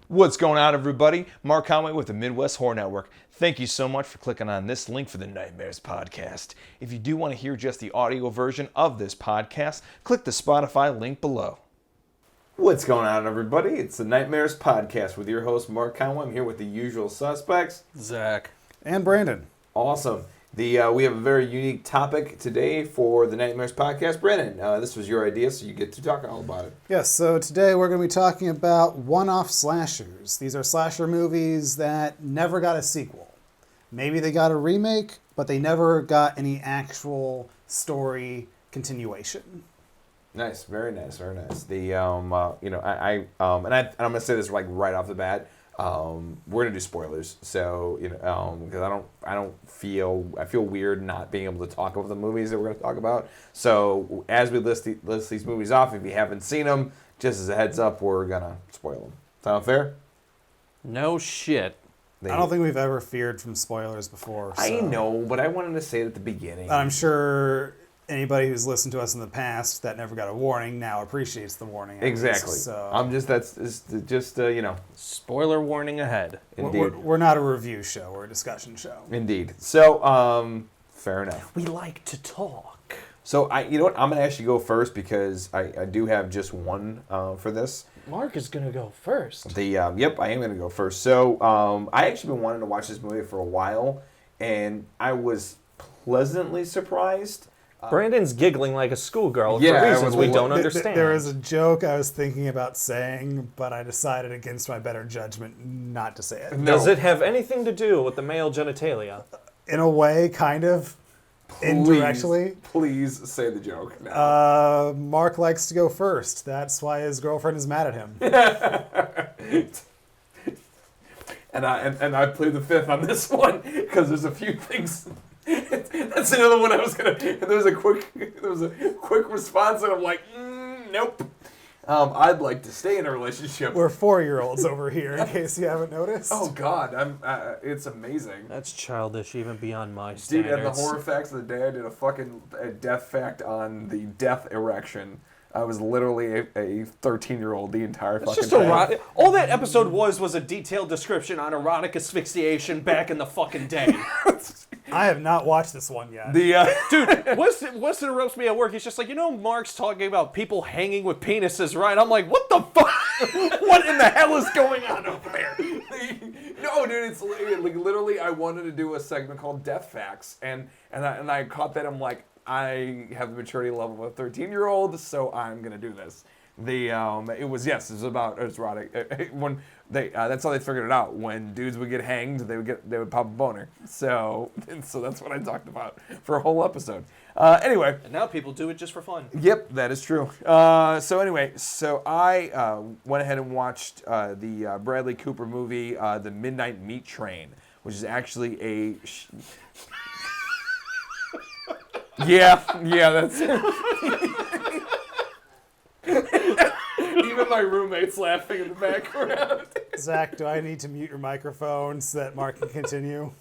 What's going on, everybody? Mark Conway with the Midwest Horror Network. Thank you so much for clicking on this link for the Nightmares podcast. If you do want to hear just the audio version of this podcast, click the Spotify link below. What's going on, everybody? It's the Nightmares podcast with your host, Mark Conway. I'm here with the usual suspects, Zach and Brandon. Awesome. We have a very unique topic today for the Nightmares podcast. Brandon, this was your idea, so you get to talk all about it. Yes, so today we're going to be talking about one-off slashers. These are slasher movies that never got a sequel. Maybe they got a remake, but they never got any actual story continuation. Nice, very nice, very nice. I'm going to say this like right off the bat. We're gonna do spoilers, so because I feel weird not being able to talk about the movies that we're gonna talk about. So as we list these movies off, if you haven't seen them, just as a heads up, we're gonna spoil them. Sound fair? No shit. I don't think we've ever feared from spoilers before. So. I know, but I wanted to say it at the beginning. I'm sure anybody who's listened to us in the past that never got a warning now appreciates the warning. Exactly. So that's just spoiler warning ahead. Indeed. We're not a review show. We're a discussion show. Indeed. So fair enough. We like to talk. So you know what? I'm gonna actually go first because I do have just one for this. Mark is gonna go first. Yep, I am gonna go first. So I actually been wanting to watch this movie for a while, and I was pleasantly surprised. Brandon's giggling like a schoolgirl for Yeah, reasons we don't understand. There was a joke I was thinking about saying, but I decided against my better judgment not to say it. No. Does it have anything to do with the male genitalia? In a way, kind of. Indirectly. Please say the joke now. Mark likes to go first. That's why his girlfriend is mad at him. And I played the fifth on this one because there's a few things. That's another one I was gonna. There was a quick response, and I'm like, nope. I'd like to stay in a relationship. We're 4-year-olds over here, in case you haven't noticed. Oh God, it's amazing. That's childish, even beyond my standards. Dude, and the horror facts of the day, I did a death fact on the death erection. I was literally a 13-year-old the entire fucking just time. erotic. All that episode was a detailed description on erotic asphyxiation back in the fucking day. I have not watched this one yet. Dude, Winston roasts me at work. He's just like, Mark's talking about people hanging with penises, right? I'm like, what the fuck? What in the hell is going on over there? No, dude, it's like literally. I wanted to do a segment called Death Facts, and I caught that. I'm like, I have the maturity level of a 13-year-old, so I'm gonna do this. It was about erotic. When that's how they figured it out. When dudes would get hanged, they would pop a boner. So that's what I talked about for a whole episode. Anyway, and now people do it just for fun. Yep, that is true. So I went ahead and watched the Bradley Cooper movie, The Midnight Meat Train, which is actually a. Yeah, that's. Even my roommate's laughing in the background. Zach, do I need to mute your microphone so that Mark can continue?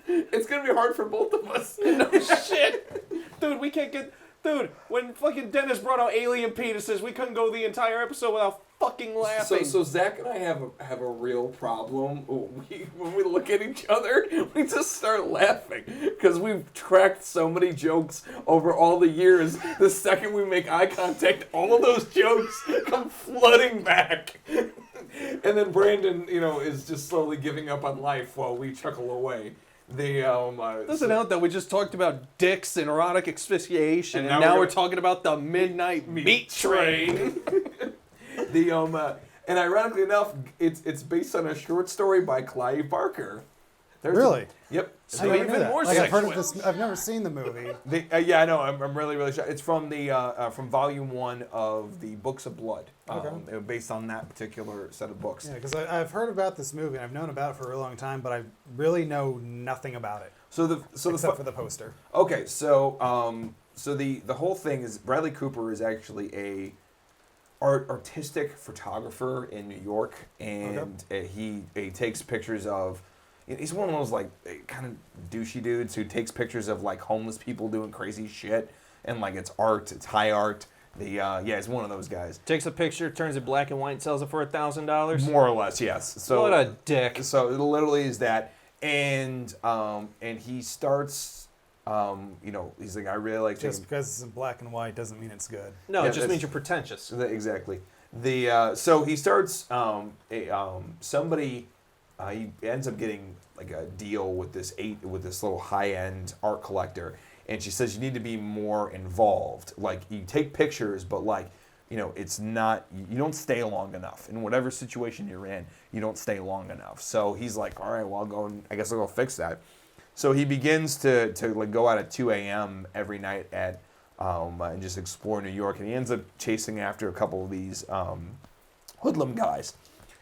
It's gonna be hard for both of us. No shit. Dude, we can't get... Dude, when fucking Dennis brought out alien penises, we couldn't go the entire episode without fucking laughing. So Zach and I have a real problem. When we look at each other, we just start laughing because we've cracked so many jokes over all the years. The second we make eye contact, all of those jokes come flooding back. And then Brandon, is just slowly giving up on life while we chuckle away. Doesn't help that we just talked about dicks and erotic asphyxiation, and now we're talking about the Midnight Meat Train. And ironically enough, it's based on a short story by Clive Barker. Really? Yep. So even more I've sexual. heard of this. I've never seen the movie. Yeah, I know. I'm really, really shocked. It's from from Volume 1 of the Books of Blood. Okay. Based on that particular set of books. Yeah, because I've heard about this movie and I've known about it for a long time, but I really know nothing about it. Except for the poster. Okay, so the whole thing is Bradley Cooper is actually a artistic photographer in New York, and he takes pictures of. He's one of those like kind of douchey dudes who takes pictures of like homeless people doing crazy shit, and like it's art, it's high art. He's one of those guys. Takes a picture, turns it black and white, sells it for $1,000. More or less, yes. So What a dick. So it literally is that, and he starts, he's like, I really like Just because it's in black and white doesn't mean it's good. No, Yeah, it just means you're pretentious. Exactly. So he starts somebody he ends up getting like a deal with this little high-end art collector, and she says you need to be more involved. Like, you take pictures, but like, it's not, you don't stay long enough in whatever situation you're in. You don't stay long enough. So he's like, all right, well, I guess I'll go fix that. So he begins to like go out at 2 a.m. every night at and just explore New York, and he ends up chasing after a couple of these hoodlum guys,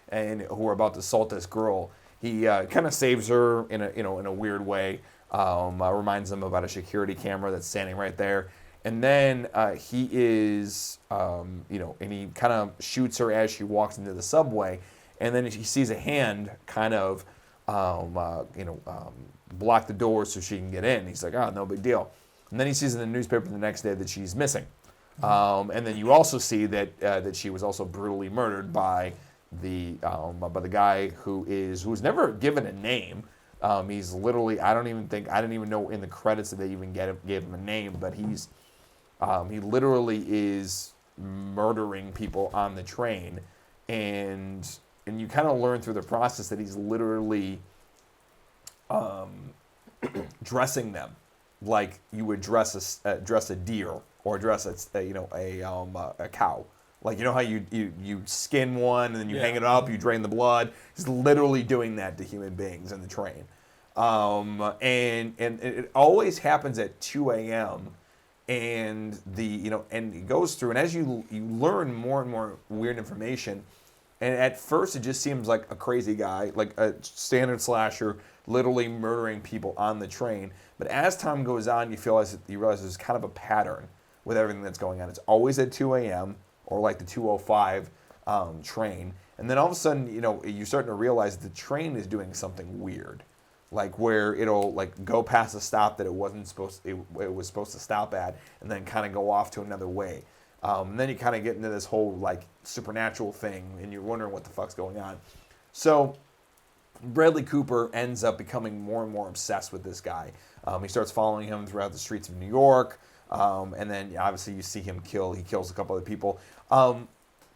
and who are about to assault this girl. He kind of saves her in a weird way. Reminds them about a security camera that's standing right there, and then he is and he kind of shoots her as she walks into the subway, and then he sees a hand kind of block the door so she can get in. He's like, oh, no big deal. And then he sees in the newspaper the next day that she's missing. And then you also see that she was also brutally murdered by the guy who's never given a name. He's literally, I didn't even know in the credits that they even gave him a name, but he literally is murdering people on the train, and you kind of learn through the process that he's literally dressing them like you would dress a deer or dress a cow. Like, how you skin one and then you hang it up, you drain the blood. He's literally doing that to human beings in the train. And it always happens at 2 a.m. and and it goes through, and as you learn more and more weird information, and at first it just seems like a crazy guy, like a standard slasher, literally murdering people on the train. But as time goes on, you realize there's kind of a pattern with everything that's going on. It's always at 2 a.m. or like the 2:05 train, and then all of a sudden, you're starting to realize the train is doing something weird, like where it'll like go past a stop that it was supposed to stop at, and then kind of go off to another way. And then you kind of get into this whole like supernatural thing, and you're wondering what the fuck's going on. So Bradley Cooper ends up becoming more and more obsessed with this guy. He starts following him throughout the streets of New York, and then obviously you see him he kills a couple of people.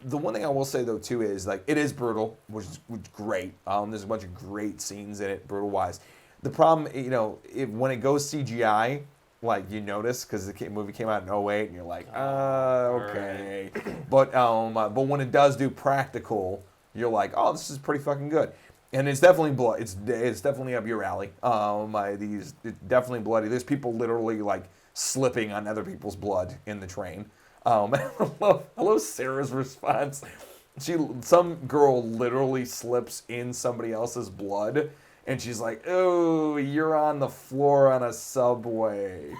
The one thing I will say though too is like it is brutal, which is great. There's a bunch of great scenes in it, brutal wise. The problem, when it goes CGI, like you notice because the movie came out in 2008, and you're like, okay. Right. But when it does do practical, you're like, oh, this is pretty fucking good. And it's definitely blood. It's definitely up your alley. It's definitely bloody. There's people literally like slipping on other people's blood in the train. I love Sarah's response. Some girl literally slips in somebody else's blood, and she's like, "Oh, you're on the floor on a subway."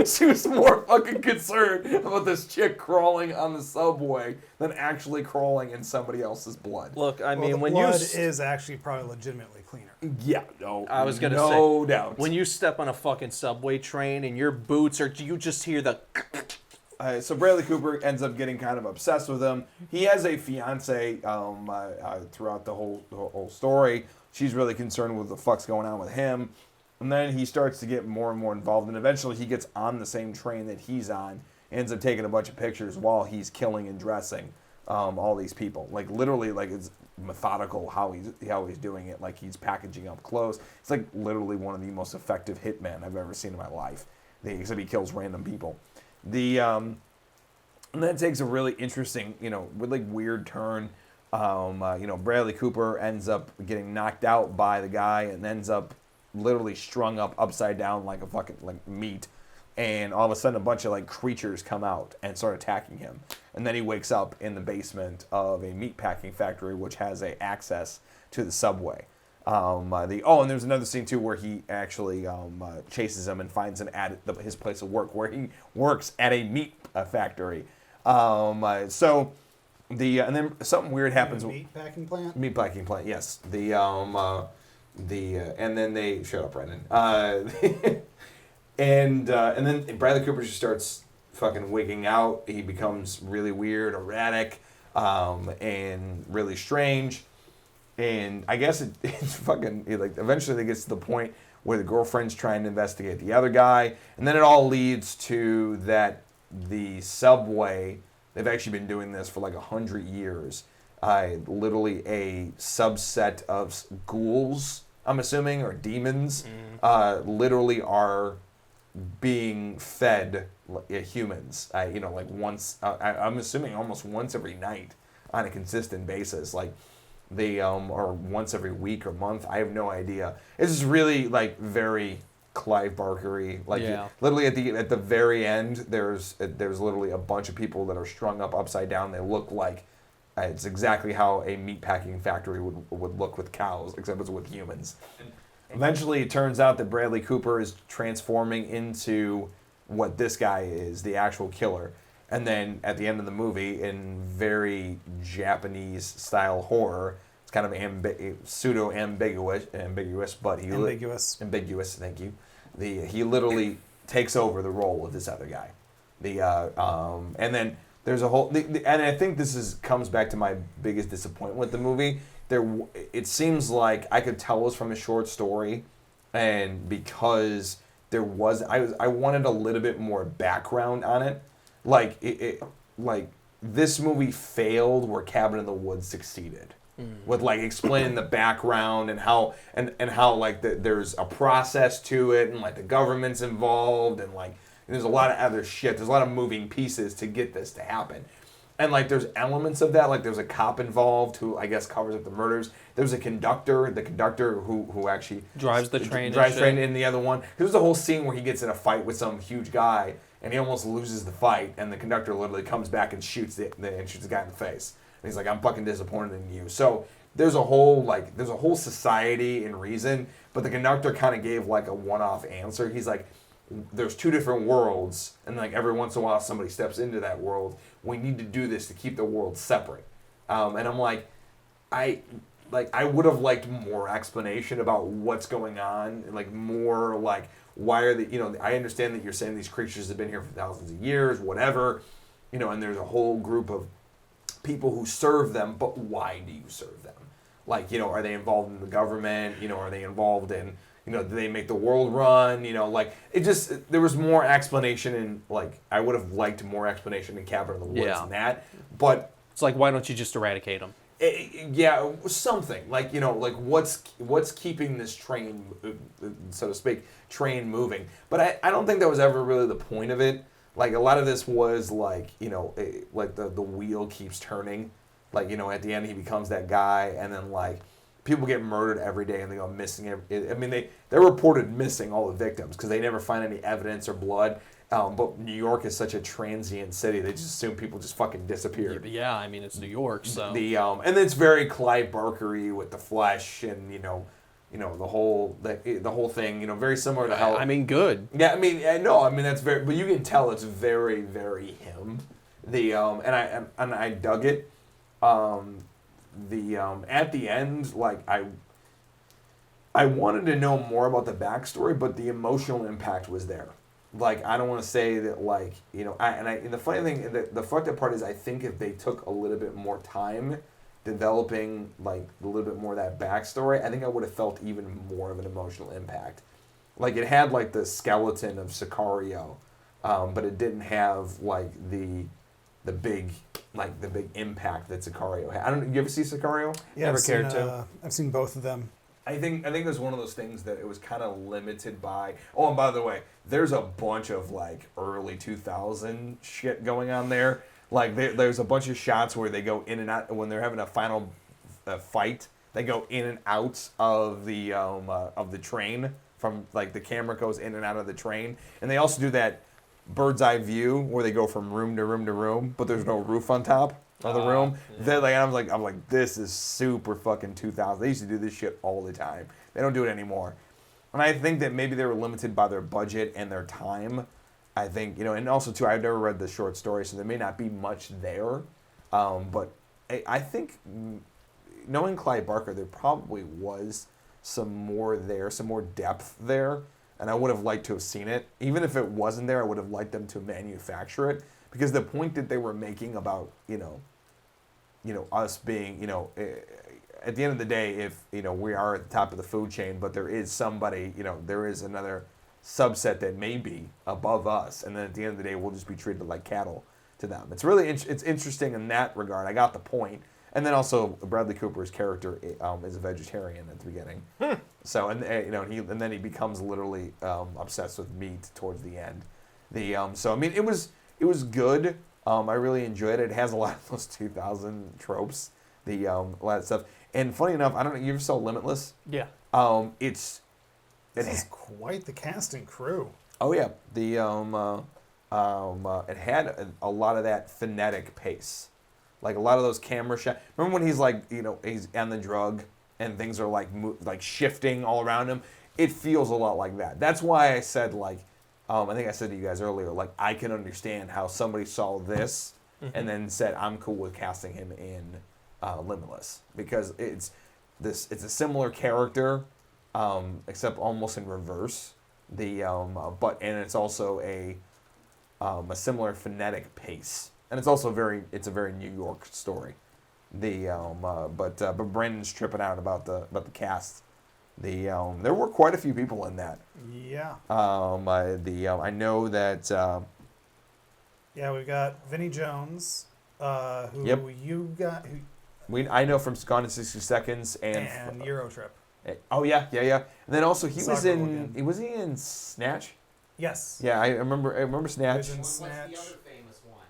She was more fucking concerned about this chick crawling on the subway than actually crawling in somebody else's blood. Look, I mean, the when blood is actually probably legitimately cleaner. Yeah, no, I was gonna say, no doubt. When you step on a fucking subway train and your boots are, you just hear the. So Bradley Cooper ends up getting kind of obsessed with him. He has a fiance throughout the whole story. She's really concerned with the fuck's going on with him. And then he starts to get more and more involved, and eventually he gets on the same train that he's on, ends up taking a bunch of pictures while he's killing and dressing all these people. Like literally, like it's methodical how he's doing it. Like he's packaging up clothes. It's like literally one of the most effective hitmen I've ever seen in my life. Except he kills random people. And that takes a really interesting, really weird turn. Bradley Cooper ends up getting knocked out by the guy and ends up literally strung up upside down like a fucking like meat, and all of a sudden a bunch of like creatures come out and start attacking him, and then he wakes up in the basement of a meat packing factory which has access to the subway. And there's another scene too where he actually chases him and finds him at his place of work where he works at a meat factory. And then something weird happens. Meat packing plant. Meat packing plant. Yes. And then they shut up, Brendan. And then Bradley Cooper just starts fucking wigging out. He becomes really weird, erratic, and really strange. And I guess it's fucking like eventually it gets to the point where the girlfriend's trying to investigate the other guy, and then it all leads to that the subway. They've actually been doing this for like 100 years. Literally a subset of ghouls, I'm assuming, or demons, literally are being fed humans. Like once. I'm assuming almost once every night on a consistent basis. Like they or once every week or month. I have no idea. It's just really like very Clive Barker-y. Like literally at the very end, there's literally a bunch of people that are strung up upside down. They look like it's exactly how a meatpacking factory would look with cows, except it's with humans. Eventually, it turns out that Bradley Cooper is transforming into what this guy is, the actual killer. And then at the end of the movie, in very Japanese style horror, it's kind of pseudo ambiguous, but ambiguous. Thank you. He literally takes over the role of this other guy. And then there's a whole, and I think comes back to my biggest disappointment with the movie. It seems like I could tell it was from a short story, and because I wanted a little bit more background on it. Like this movie failed where Cabin in the Woods succeeded with like explaining the background and how like there's a process to it, and like the government's involved, and like there's a lot of other shit. There's a lot of moving pieces to get this to happen. And like there's elements of that, like there's a cop involved who I guess covers up the murders. There's the conductor who actually drives the train. In the other one. There's a whole scene where he gets in a fight with some huge guy and he almost loses the fight, and the conductor literally comes back and shoots the guy in the face. And he's like, I'm fucking disappointed in you. So there's a whole society and reason, but the conductor kind of gave like a one-off answer. He's like, there's two different worlds, and like every once in a while somebody steps into that world. We need to do this to keep the world separate. And I'm like, I would have liked more explanation about what's going on, and like more like why are I understand that you're saying these creatures have been here for thousands of years, whatever, and there's a whole group of people who serve them, but why do you serve them? Like, are they involved in the government? Are they involved in, do they make the world run? Like it just, there was more explanation in, like, I would have liked more explanation in Cabin in the Woods than that. But it's like, why don't you just eradicate them? Something like, like what's keeping this train, so to speak, moving. But I don't think that was ever really the point of it. Like a lot of this was like, like the wheel keeps turning. Like, at the end he becomes that guy, and then like people get murdered every day and they go missing. They're reported missing, all the victims, because they never find any evidence or blood. But New York is such a transient city; they just assume people just fucking disappeared. Yeah, it's New York, so and it's very Clive Barker-y with the flesh, and the whole thing. Very similar to how. Good. Yeah, that's very. But you can tell it's very, very him. And I dug it. At the end, like I wanted to know more about the backstory, but the emotional impact was there. Like, I don't want to say that, like, and the funny thing, the fucked up part is, I think if they took a little bit more time developing, like, a little bit more of that backstory, I think I would have felt even more of an emotional impact. Like, it had, like, the skeleton of Sicario, but it didn't have, like, the big impact that Sicario had. You ever see Sicario? Yeah, Never cared to. I've seen both of them. I think it was one of those things that it was kind of limited by. Oh, and by the way, there's a bunch of like early 2000 shit going on there. Like there's a bunch of shots where they go in and out when they're having a final fight. They go in and out of the train, from like the camera goes in and out of the train, and they also do that bird's eye view where they go from room to room to room, but there's no roof on top of the room. Yeah. I'm like, this is super fucking 2000. They used to do this shit all the time. They don't do it anymore. And I think that maybe they were limited by their budget and their time. I think, and also too, I've never read the short story, so there may not be much there. But I think, knowing Clive Barker, there probably was some more depth there. and I would have liked to have seen it. Even if it wasn't there, I would have liked them to manufacture it, because the point that they were making about us being at the end of the day, if we are at the top of the food chain, but there is somebody, there is another subset that may be above us, and then at the end of the day, we'll just be treated like cattle to them. It's really it's interesting in that regard. I got the point. And then also Bradley Cooper's character is a vegetarian at the beginning. So and then he becomes literally obsessed with meat towards the end. So I mean it was good. I really enjoyed it. It has a lot of those 2000 tropes, a lot of stuff. And funny enough, I don't know, you ever saw Limitless? Yeah. This is quite the cast and crew. Oh yeah, it had a lot of that phonetic pace, like a lot of those camera shots. Remember when he's like, he's on the drug and things are like shifting all around him? It feels a lot like that. That's why I said I think I said to you guys earlier, I can understand how somebody saw this and then said I'm cool with casting him in Limitless, because it's a similar character, except almost in reverse. And it's also a similar phonetic pace, and it's also it's a very New York story. But Brandon's tripping out about the cast. There were quite a few people in that. Yeah. I know that. Yeah, we've got Vinnie Jones, who Yep. you got, I know from Gone in 60 Seconds and Eurotrip. Oh yeah. And then also he was Logan. he in Snatch? Yes. Yeah, I remember Snatch. He was in What's the Snatch. other famous one?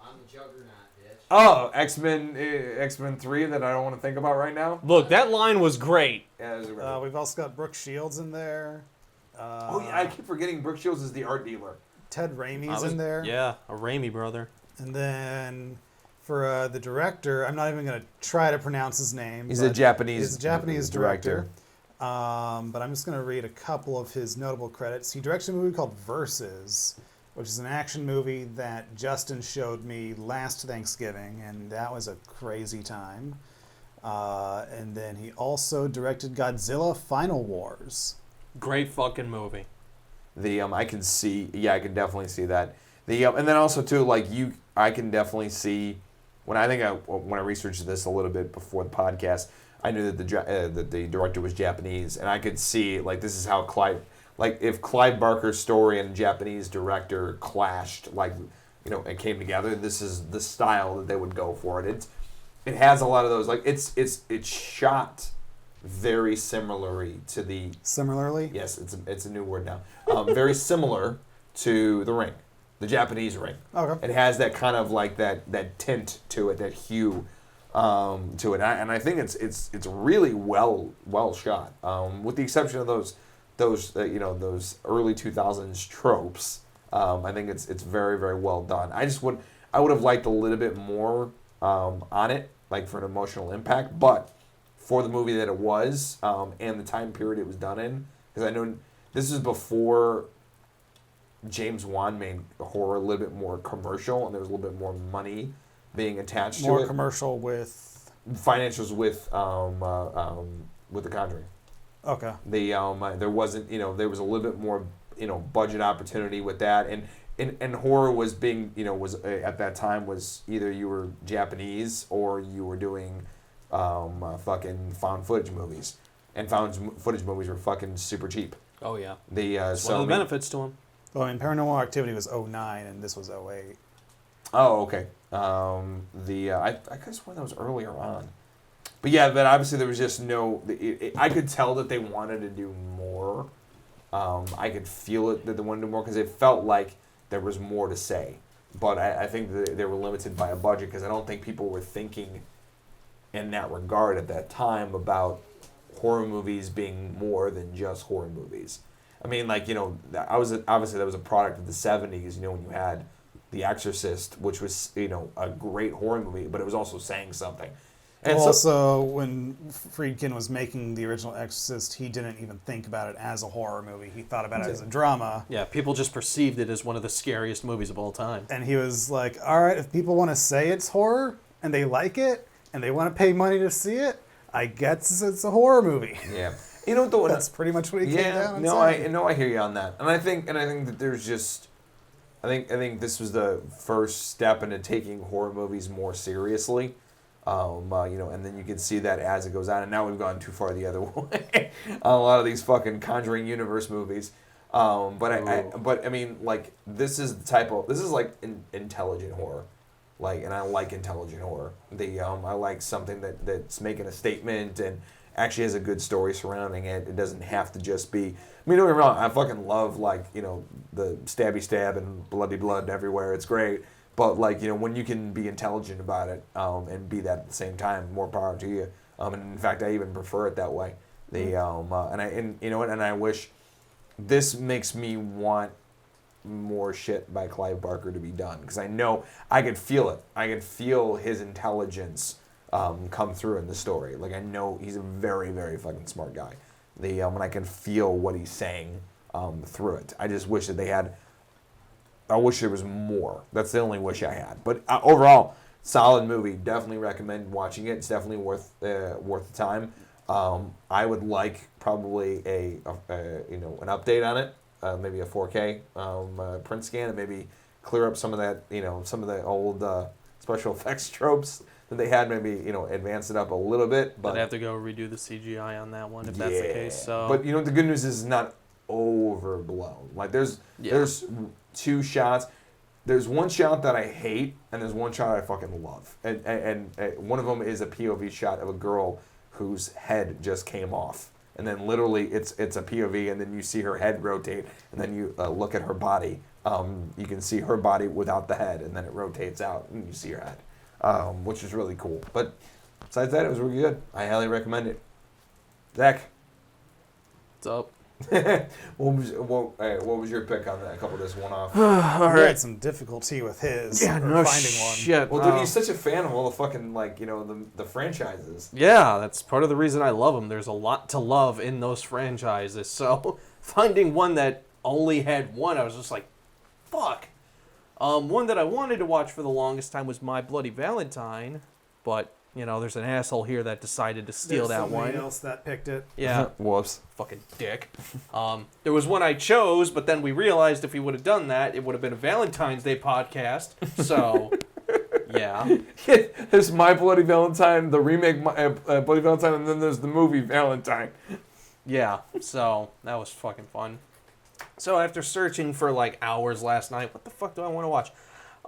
I'm the Juggernaut, bitch. Oh, X-Men 3 that I don't want to think about right now. Look, that line was great. Yeah, it was We've also got Brooke Shields in there. oh yeah, I keep forgetting Brooke Shields is the art dealer. Ted Raimi's in there. Yeah, a Raimi brother. And then for the director, I'm not even going to try to pronounce his name. He's a Japanese. He's a Japanese director. But I'm just going to read a couple of his notable credits. He directed a movie called Versus, which is an action movie that Justin showed me last Thanksgiving, and that was a crazy time. And then he also directed Godzilla Final Wars. Great fucking movie. I can definitely see that. And then also too, I can definitely see when I researched this a little bit before the podcast, I knew that the director was Japanese, and I could see this is how if Clive Barker's story and Japanese director clashed, it came together. This is the style that they would go for it. It has a lot of those it's shot very similarly to the Similarly? yes, it's a new word now. Very similar to The Ring, the Japanese Ring. Okay. It has that kind of that tint to it, that hue to it, and I think it's really well shot. With the exception of those early 2000s tropes, I think it's very, very well done. I would have liked a little bit more on it, for an emotional impact, but for the movie that it was and the time period it was done in, because I know this is before James Wan made horror a little bit more commercial, and there was a little bit more money being attached to it. More commercial with financials with The Conjuring. Okay. There wasn't, there was a little bit more, budget opportunity with that, and horror was being, was at that time was either you were Japanese or you were doing fucking found footage movies, and found footage movies were fucking super cheap. Oh yeah. It's one of the benefits to them. Well, Paranormal Activity was 2009 and this was 2008. Oh, okay. I could have sworn that was earlier on. But yeah, but obviously there was just no... I could tell that they wanted to do more. I could feel it that they wanted to do more because it felt like there was more to say. But I think that they were limited by a budget because I don't think people were thinking in that regard at that time about horror movies being more than just horror movies. I mean, obviously that was a product of the 70s, when you had The Exorcist, which was, a great horror movie, but it was also saying something. And also, when Friedkin was making the original Exorcist, he didn't even think about it as a horror movie. He thought about it as a drama. Yeah, people just perceived it as one of the scariest movies of all time. And he was like, all right, if people want to say it's horror, and they like it, and they want to pay money to see it, I guess it's a horror movie. Yeah. You know what the one? That's pretty much what he came Yeah, down and no, said. I hear you on that, and I think that there's just, I think this was the first step into taking horror movies more seriously. And then you can see that as it goes on, and now we've gone too far the other way on a lot of these fucking Conjuring universe movies. But I mean, like, this is like intelligent horror, like, and I like intelligent horror. I like something that's making a statement and actually has a good story surrounding it. It doesn't have to just be. I mean, don't get me wrong. I fucking love, like, the stabby stab and bloody blood everywhere. It's great. But, like, when you can be intelligent about it and be that at the same time, more power to you. And in fact, I even prefer it that way. And I wish this makes me want more shit by Clive Barker to be done, because I know I could feel it. I could feel his intelligence come through in the story. Like, I know he's a very, very fucking smart guy. And I can feel what he's saying through it. I just wish that they had. I wish there was more. That's the only wish I had. But overall, solid movie. Definitely recommend watching it. It's definitely worth the time. I would like probably an update on it, maybe a 4K print scan, and maybe clear up some of that, some of the old special effects tropes that they had. Maybe advance it up a little bit. But I'd have to go redo the CGI on that one if that's the case. So, but the good news is it's not overblown. Like there's two shots. There's one shot that I hate, and there's one shot I fucking love. And one of them is a POV shot of a girl whose head just came off. And then literally it's a POV, and then you see her head rotate, and then you look at her body. You can see her body without the head, and then it rotates out, and you see her head, which is really cool. But besides that, it was really good. I highly recommend it. Zach? what's up? what was your pick on that? A couple of this one-off. All right, had some difficulty with his finding one. Shit. Well, dude, he's such a fan of all the fucking the franchises. Yeah, that's part of the reason I love them. There's a lot to love in those franchises. So finding one that only had one, I was just like, fuck. One that I wanted to watch for the longest time was My Bloody Valentine, but there's an asshole here that decided to steal that one. Somebody else that picked it. Yeah. Whoops. Fucking dick. There was one I chose, but then we realized if we would have done that, it would have been a Valentine's Day podcast. So, yeah. There's My Bloody Valentine, the remake Bloody Valentine, and then there's the movie Valentine. Yeah, so that was fucking fun. So after searching for like hours last night, what the fuck do I want to watch?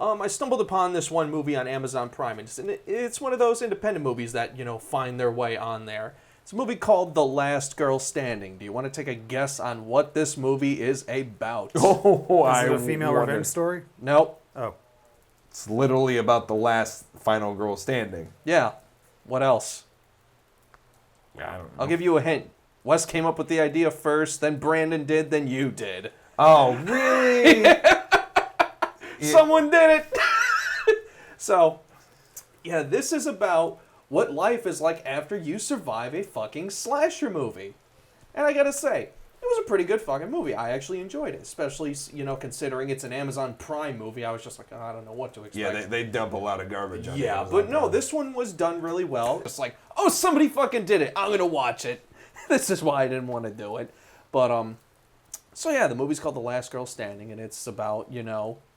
I stumbled upon this one movie on Amazon Prime, and it's one of those independent movies that, find their way on there. It's a movie called The Last Girl Standing. Do you want to take a guess on what this movie is about? Oh, Is it a female revenge story? Nope. Oh. It's literally about the last final girl standing. Yeah. What else? I don't know. I'll give you a hint. Wes came up with the idea first, then Brandon did, then you did. Oh, really? Someone did it! So, yeah, this is about what life is like after you survive a fucking slasher movie. And I gotta say, it was a pretty good fucking movie. I actually enjoyed it, especially, considering it's an Amazon Prime movie. I was just like, oh, I don't know what to expect. Yeah, they dump a lot of garbage on Yeah, Amazon but no, Prime. this one was done really well. It's like, oh, somebody fucking did it. I'm gonna watch it. This is why I didn't want to do it. But, so yeah, the movie's called The Last Girl Standing, and it's about,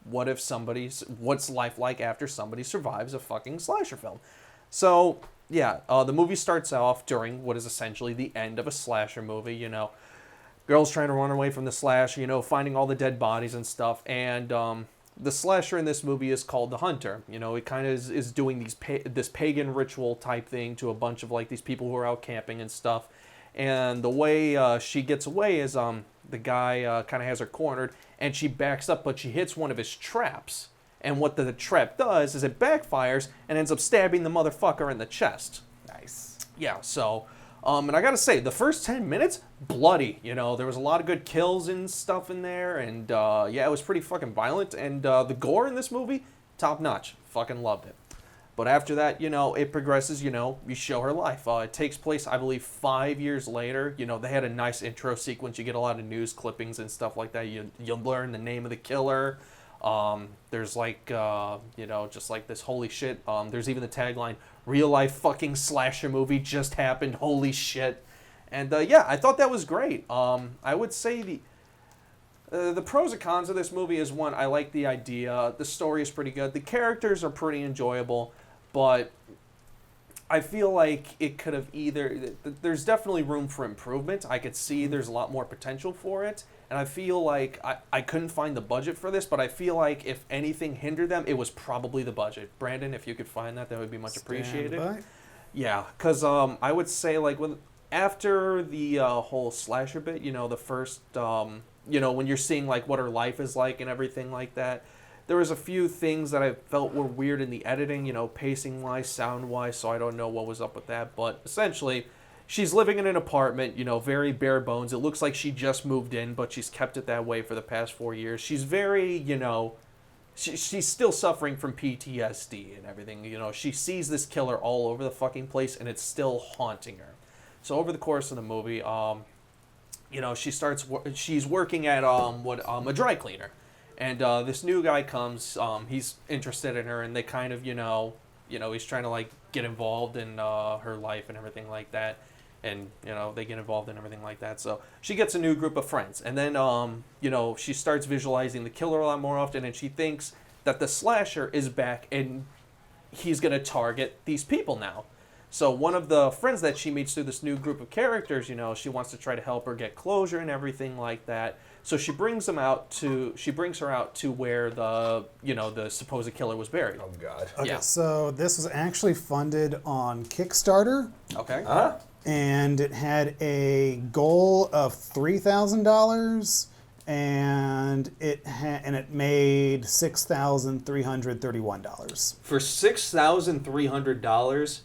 what's life like after somebody survives a fucking slasher film. So, yeah, the movie starts off during what is essentially the end of a slasher movie, Girls trying to run away from the slasher, finding all the dead bodies and stuff, and the slasher in this movie is called the Hunter. It kind of is doing this pagan ritual type thing to a bunch of, like, these people who are out camping and stuff. And the way she gets away is the guy kind of has her cornered, and she backs up, but she hits one of his traps. And what the trap does is it backfires and ends up stabbing the motherfucker in the chest. Nice. Yeah, so, and I gotta say, the first 10 minutes, bloody. There was a lot of good kills and stuff in there, and yeah, it was pretty fucking violent. And the gore in this movie, top notch. Fucking loved it. But after that, it progresses, you show her life. It takes place, I believe, 5 years later. They had a nice intro sequence. You get a lot of news clippings and stuff like that. You'll learn the name of the killer. There's like, just like this holy shit. There's even the tagline, real life fucking slasher movie just happened, holy shit. And yeah, I thought that was great. I would say the pros and cons of this movie is, one, I like the idea. The story is pretty good. The characters are pretty enjoyable, but I feel like it could have there's definitely room for improvement. I could see there's a lot more potential for it. And I feel like I couldn't find the budget for this, but I feel like if anything hindered them, it was probably the budget. Brandon, if you could find that would be much appreciated. Stand by. Yeah, because I would say, like, after the whole slasher bit, the first, when you're seeing, like, what her life is like and everything like that, there was a few things that I felt were weird in the editing, pacing-wise, sound-wise, so I don't know what was up with that. But essentially, she's living in an apartment, very bare bones. It looks like she just moved in, but she's kept it that way for the past 4 years. She's very, she's still suffering from PTSD and everything. She sees this killer all over the fucking place, and it's still haunting her. So over the course of the movie, she's working at a dry cleaner, and this new guy comes. He's interested in her, and they kind of he's trying to like get involved in her life and everything like that, and they get involved in everything like that. So she gets a new group of friends, and then she starts visualizing the killer a lot more often, and she thinks that the slasher is back and he's gonna target these people now. So one of the friends that she meets through this new group of characters, she wants to try to help her get closure and everything like that. So she brings her out to where the supposed killer was buried. Oh God. Okay, Yeah. so this was actually funded on Kickstarter, Okay. and it had a goal of $3,000, and it made $6,331. For $6,300,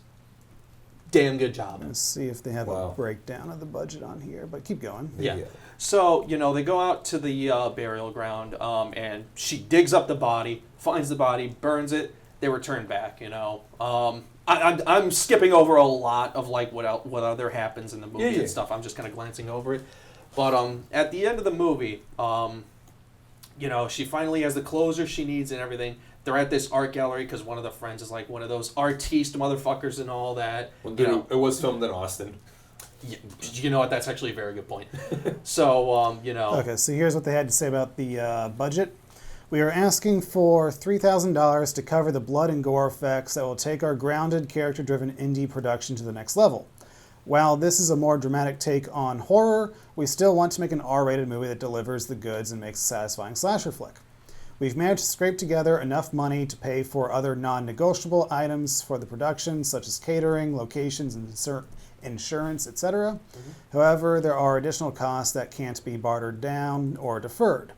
damn good job. Let's see if they have Wow. a breakdown of the budget on here, but keep going. Yeah. So, they go out to the burial ground, and she digs up the body, finds the body, burns it, they return back, I'm skipping over a lot of, like, what other happens in the movie and stuff. I'm just kind of glancing over it. But at the end of the movie, she finally has the closure she needs and everything. They're at this art gallery because one of the friends is, like, one of those artiste motherfuckers and all that. Well, dude, it was filmed in Austin. Yeah, you know what? That's actually a very good point. So, Okay, so here's what they had to say about the budget. We are asking for $3,000 to cover the blood and gore effects that will take our grounded, character-driven indie production to the next level. While this is a more dramatic take on horror, we still want to make an R-rated movie that delivers the goods and makes a satisfying slasher flick. We've managed to scrape together enough money to pay for other non-negotiable items for the production, such as catering, locations, and insurance, etc. However, there are additional costs that can't be bartered down or deferred.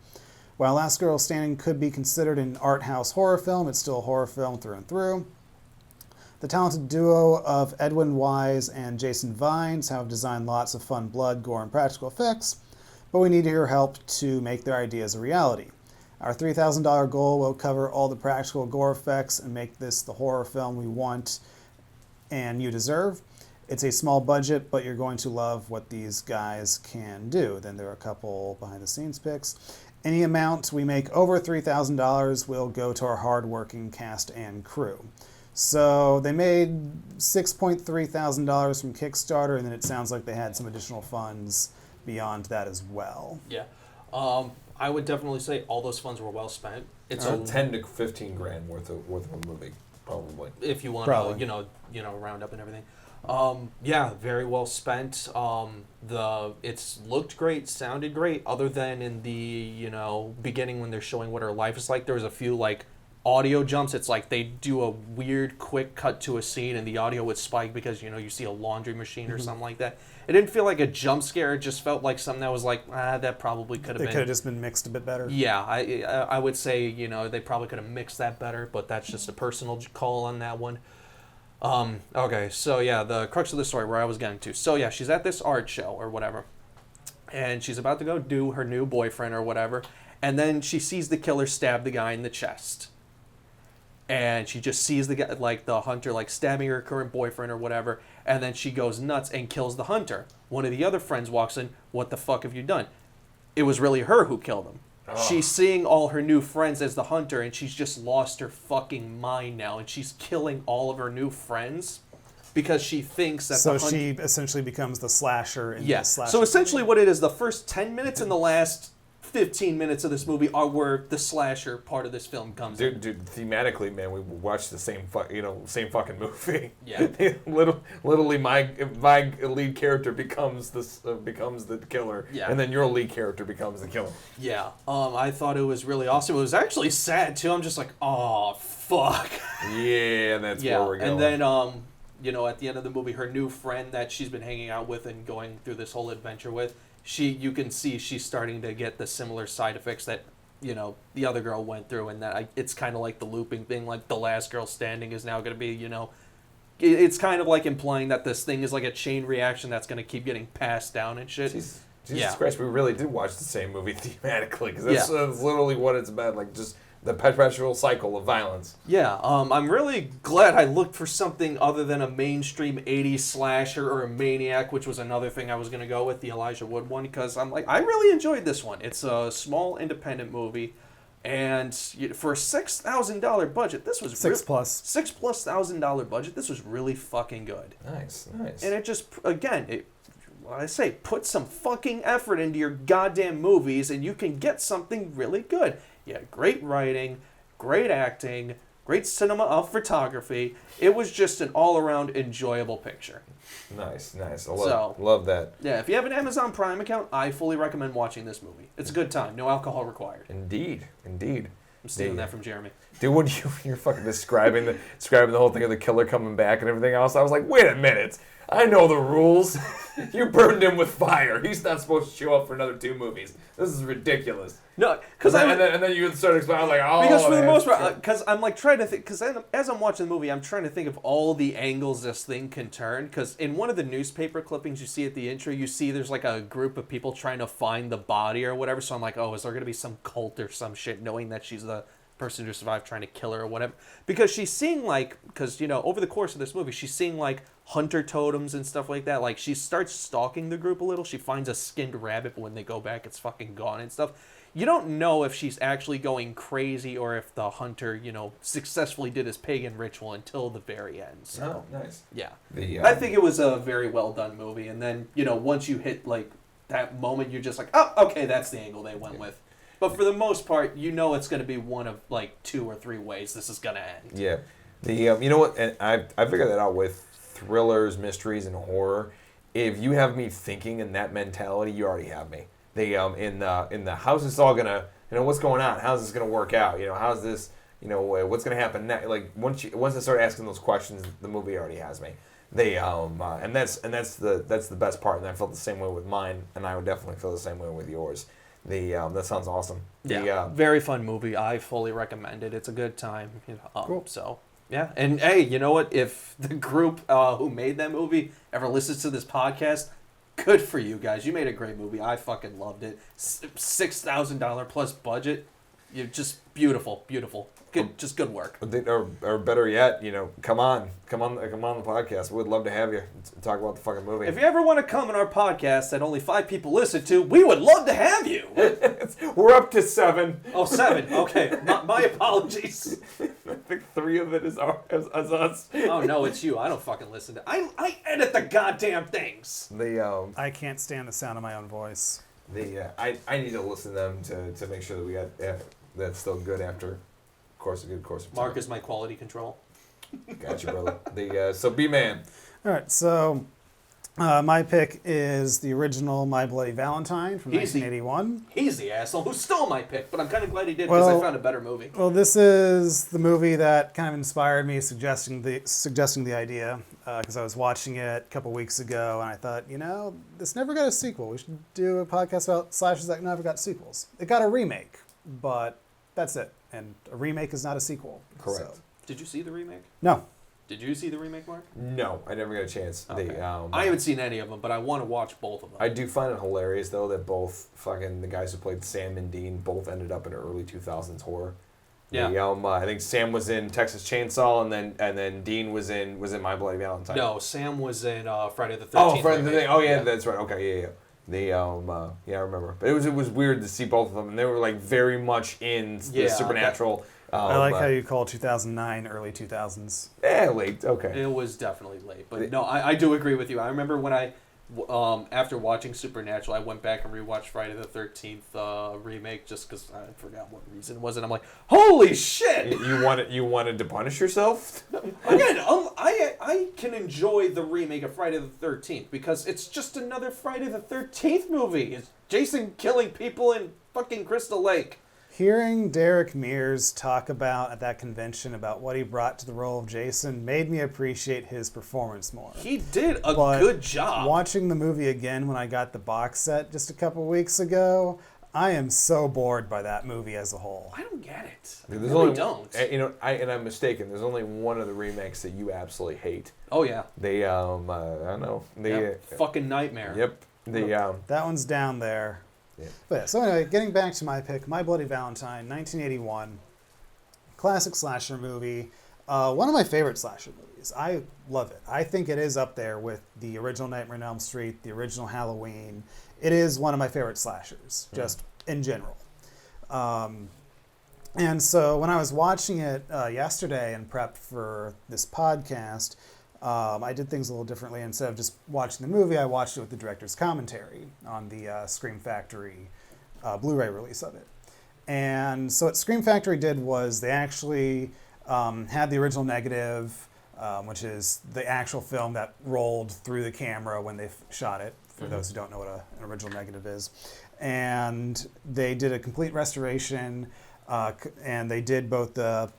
While Last Girl Standing could be considered an art house horror film, it's still a horror film through and through. The talented duo of Edwin Wise and Jason Vines have designed lots of fun blood, gore, and practical effects, but we need your help to make their ideas a reality. Our $3,000 goal will cover all the practical gore effects and make this the horror film we want and you deserve. It's a small budget, but you're going to love what these guys can do. Then there are a couple behind-the-scenes pics. Any amount we make over $3,000 will go to our hard-working cast and crew. So they made $6,300 from Kickstarter, and then it sounds like they had some additional funds beyond that as well. Yeah. I would definitely say all those funds were well spent. It's 10 to 15 grand worth of a movie, probably. If you want Probably. to, round up and everything. Yeah, very well spent. It's looked great, sounded great. Other than in the beginning when they're showing what her life is like, there was a few like audio jumps. It's like they do a weird quick cut to a scene and the audio would spike because you see a laundry machine or something like that. It didn't feel like a jump scare. It just felt like something that was like that probably could have been. It could have just been mixed a bit better. Yeah, I would say they probably could have mixed that better, but that's just a personal call on that one. Okay, so yeah, the crux of the story where I was getting to. So yeah, she's at this art show or whatever, and she's about to go do her new boyfriend or whatever, and then she sees the killer stab the guy in the chest. And she just sees the guy, like the hunter, like stabbing her current boyfriend or whatever, and then she goes nuts and kills the hunter. One of the other friends walks in, "What the fuck have you done?" It was really her who killed him. Oh. She's seeing all her new friends as the hunter, and she's just lost her fucking mind now, and she's killing all of her new friends. because she thinks that So the hunt- she essentially becomes the slasher in yeah. the slasher. So essentially, what it is, the first 10 minutes and the last 15 minutes of this movie are where the slasher part of this film comes in. Dude, thematically, man, we watched the same fucking movie. Yeah. Literally, my lead character becomes the killer, Yeah. and then your lead character becomes the killer. Yeah. I thought it was really awesome. It was actually sad too. I'm just like, oh fuck. Yeah, that's where we're going. And then you know, at the end of the movie, her new friend that she's been hanging out with and going through this whole adventure with, you can see she's starting to get the similar side effects that, you know, the other girl went through, and that it's kind of like the looping thing, like the last girl standing is now going to be, you know, it's kind of like implying that this thing is like a chain reaction that's going to keep getting passed down and shit. Jesus Yeah. Christ, we really did watch the same movie thematically, because that's literally what it's about, like just the perpetual cycle of violence. Yeah, I'm really glad I looked for something other than a mainstream 80s slasher or a Maniac, which was another thing I was going to go with, the Elijah Wood one, because I'm like, I really enjoyed this one. It's a small independent movie, and for a $6,000 budget, this was $6,000+ budget, this was really fucking good. Nice. And it just, again, what I say, put some fucking effort into your goddamn movies, and you can get something really good. Yeah, great writing, great acting, great cinema of photography. It was just an all-around enjoyable picture. Nice. I love that. Yeah, if you have an Amazon Prime account, I fully recommend watching this movie. It's a good time. No alcohol required. Indeed. I'm stealing that from Jeremy. Dude, when you're fucking describing the whole thing of the killer coming back and everything else, I was like, wait a minute. I know the rules. You burned him with fire. He's not supposed to show up for another 2 movies. This is ridiculous. No, because and then you start explaining, like, oh. Because for the most part, because I'm like trying to think, because as I'm watching the movie, I'm trying to think of all the angles this thing can turn. Because in one of the newspaper clippings you see at the intro, you see there's like a group of people trying to find the body or whatever. So I'm like, oh, is there going to be some cult or some shit, knowing that she's the person who survived trying to kill her or whatever? Because she's seeing because, you know, over the course of this movie, she's seeing like hunter totems and stuff like that. Like, she starts stalking the group a little. She finds a skinned rabbit, but when they go back, it's fucking gone and stuff. You don't know if she's actually going crazy or if the hunter, you know, successfully did his pagan ritual until the very end. So, oh, nice. Yeah. I I think it was a very well done movie. And then, you know, once you hit like that moment, you're just like, oh, okay, that's the angle they went with. But for the most part, you know it's going to be one of like 2 or 3 ways this is going to end. Yeah. You know what? And I figured that out with thrillers, mysteries, and horror. If you have me thinking in that mentality, you already have me. In the how's this all gonna, you know, what's going on? How's this gonna work out? You know, how's this, you know, what's gonna happen next? Like once I start asking those questions, the movie already has me. And that's the best part. And I felt the same way with mine, and I would definitely feel the same way with yours. That sounds awesome. Very fun movie. I fully recommend it. It's a good time. You know, Cool. So yeah, and hey, you know what? If the group who made that movie ever listens to this podcast, good for you guys. You made a great movie. I fucking loved it. $6,000+ budget. You're just beautiful. Good, just good work. Or better yet, you know, come on the podcast. We'd love to have you talk about the fucking movie. If you ever want to come on our podcast that only 5 people listen to, we would love to have you. We're up to 7. Oh, 7. Okay, my apologies. I think 3 of it is us. Oh no, it's you. I don't fucking listen to. I edit the goddamn things. I can't stand the sound of my own voice. I need to listen to them to make sure that we got that's still good after a good course of time. Mark is my quality control. Gotcha, brother. So B-Man. All right, so my pick is the original My Bloody Valentine from 1981. He's the asshole who stole my pick, but I'm kind of glad he did because I found a better movie. Well, this is the movie that kind of inspired me, suggesting the idea, because I was watching it a couple weeks ago, and I thought, you know, this never got a sequel. We should do a podcast about slashers that never got sequels. It got a remake, but that's it. And a remake is not a sequel. Correct. So. Did you see the remake? No. Did you see the remake, Mark? No, I never got a chance. Okay. I haven't seen any of them, but I want to watch both of them. I do find it hilarious, though, that both fucking the guys who played Sam and Dean both ended up in early 2000s horror. Yeah. I think Sam was in Texas Chainsaw, and then Dean was in My Bloody Valentine. No, Sam was in Friday the 13th. Oh, Friday the 13th. Oh, yeah, that's right. Okay, yeah. I remember. But it was weird to see both of them, and they were like very much in the supernatural I like how you call 2009 early 2000s. Yeah, late. Okay. It was definitely late, but no, I do agree with you. I remember when after watching Supernatural, I went back and rewatched Friday the 13th remake just because I forgot what reason it was, and I'm like, holy shit! You wanted to punish yourself? Again, I can enjoy the remake of Friday the 13th because it's just another Friday the 13th movie. It's Jason killing people in fucking Crystal Lake. Hearing Derek Mears talk about at that convention about what he brought to the role of Jason made me appreciate his performance more. He did a good job. Watching the movie again when I got the box set just a couple weeks ago, I am so bored by that movie as a whole. I don't get it. There's I only, really don't. And I'm mistaken. There's only one of the remakes that you absolutely hate. Oh yeah. They I don't know. Fucking nightmare. Yep. That one's down there. Yeah. But yeah, so anyway, getting back to my pick, My Bloody Valentine, 1981, classic slasher movie. One of my favorite slasher movies. I love it. I think it is up there with the original Nightmare on Elm Street, the original Halloween. It is one of my favorite slashers, just in general. And so when I was watching it yesterday and prepped for this podcast, I did things a little differently. Instead of just watching the movie, I watched it with the director's commentary on the Scream Factory Blu-ray release of it. And so what Scream Factory did was they actually had the original negative, which is the actual film that rolled through the camera when they shot it, for those who don't know what an original negative is. And they did a complete restoration, and they did both the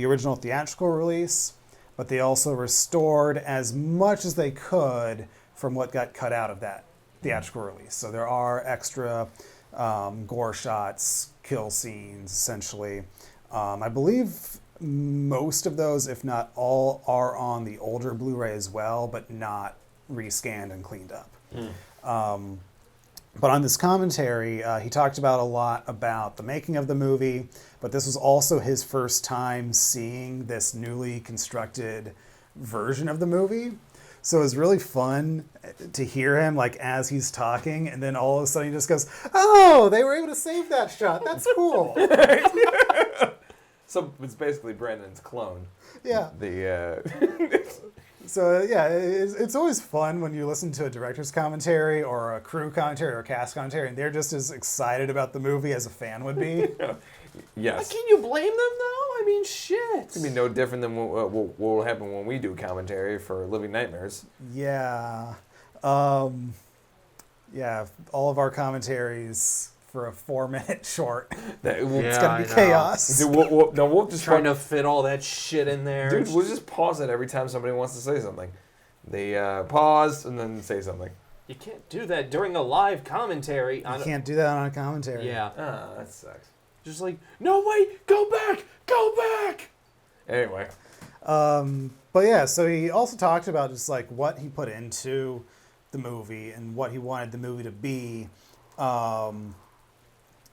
original theatrical release, but they also restored as much as they could from what got cut out of that theatrical release. So there are extra gore shots, kill scenes, essentially. I believe most of those, if not all, are on the older Blu-ray as well, but not rescanned and cleaned up. But on this commentary, he talked about a lot about the making of the movie, but this was also his first time seeing this newly constructed version of the movie. So it was really fun to hear him, like, as he's talking, and then all of a sudden he just goes, "Oh, they were able to save that shot. That's cool." So it's basically Brandon's clone. Yeah. So yeah, it's always fun when you listen to a director's commentary or a crew commentary or a cast commentary, and they're just as excited about the movie as a fan would be. Yes. Can you blame them though? I mean, shit. It's gonna be no different than what will happen when we do commentary for Living Nightmares. Yeah. Yeah, all of our commentaries for a 4-minute short. It's going to be chaos. Dude, we'll just trying to fit all that shit in there. Dude, we'll just pause it every time somebody wants to say something. They pause and then say something. You can't do that during a live commentary. You can't do that on a commentary. Yeah. Ah, that sucks. Just like, no, wait, go back, go back. Anyway. But yeah, so he also talked about just like what he put into the movie and what he wanted the movie to be.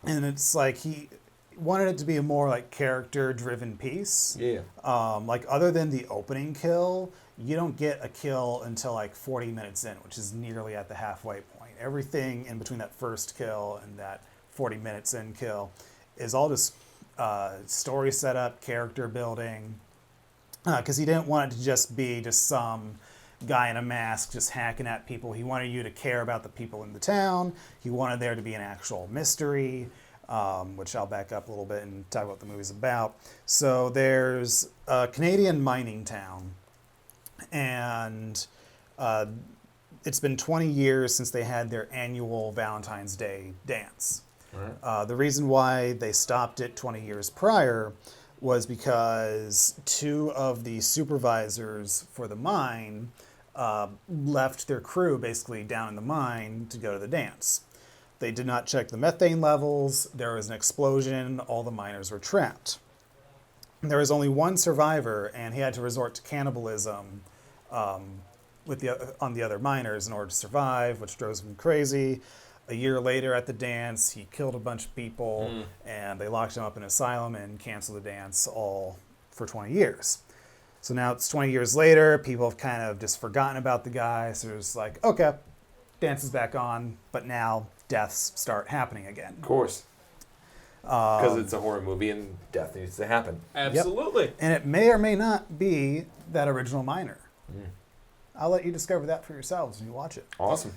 And it's like he wanted it to be a more like character-driven piece. Yeah. Like other than the opening kill, you don't get a kill until like 40 minutes in, which is nearly at the halfway point. Everything in between that first kill and that 40 minutes in kill is all just story setup, character building. Because he didn't want it to just be just some guy in a mask just hacking at people. He wanted you to care about the people in the town. He wanted there to be an actual mystery, which I'll back up a little bit and talk about what the movie's about. So there's a Canadian mining town, and it's been 20 years since they had their annual Valentine's Day dance. Right. The reason why they stopped it 20 years prior was because 2 of the supervisors for the mine left their crew basically down in the mine to go to the dance. They did not check the methane levels. There was an explosion. All the miners were trapped. There was only one survivor, and he had to resort to cannibalism on the other miners in order to survive, which drove him crazy. A year later at the dance, he killed a bunch of people, and they locked him up in an asylum and canceled the dance all for 20 years. So now it's 20 years later, people have kind of just forgotten about the guy, so it's like, okay, dance is back on, but now deaths start happening again. Of course. Because it's a horror movie and death needs to happen. Absolutely. And it may or may not be that original miner. I'll let you discover that for yourselves when you watch it. Awesome.